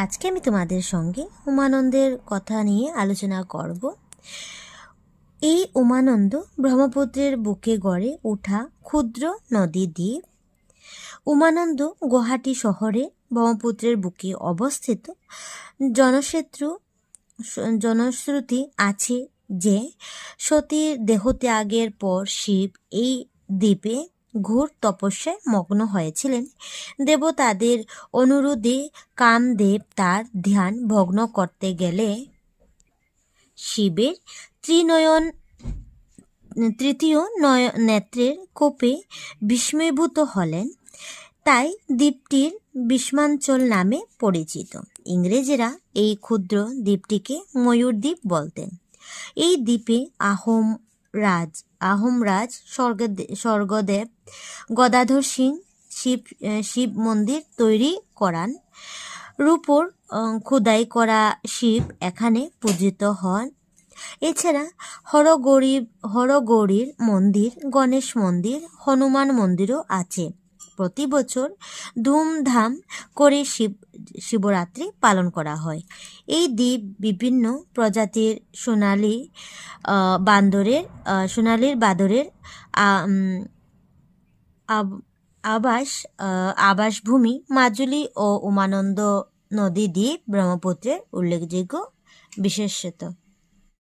আজকে আমি তোমাদের সঙ্গে উমানন্দের কথা নিয়ে আলোচনা করব। এই উমানন্দ ব্রহ্মপুত্রের বুকে গড়ে ওঠা ক্ষুদ্র নদী দ্বীপ। উমানন্দ গুয়াহাটি শহরে ব্রহ্মপুত্রের বুকে অবস্থিত। জনশ্রুতি আছে যে সতীর দেহত্যাগের পর শিব এই দ্বীপে ঘোর তপস্যায় মগ্ন হয়েছিলেন। দেবতাদের অনুরোধে কামদেব তার ধ্যান ভগ্ন করতে গেলে শিবের তৃতীয় নেত্রের কোপে বিস্মীভূত হলেন। তাই দ্বীপটির বিস্মাঞ্চল নামে পরিচিত। ইংরেজরা এই ক্ষুদ্র দ্বীপটিকে ময়ূর দ্বীপ বলতেন। এই দ্বীপে আহোম রাজ স্বর্গদেব গদাধর সিং শিব মন্দির তৈরি করান। রূপোর খোদাই করা শিব এখানে পূজিত হন। এছাড়া হরগৌরীর মন্দির, গণেশ মন্দির, হনুমান মন্দিরও আছে। প্রতি বছর ধুমধাম করে শিবরাত্রি পালন করা হয়। এই দ্বীপ বিভিন্ন প্রজাতির সোনালির বাঁদরের আবাসভূমি। মাজুলী ও উমানন্দ নদী দ্বীপ ব্রহ্মপুত্রের উল্লেখযোগ্য বিশেষত্ব।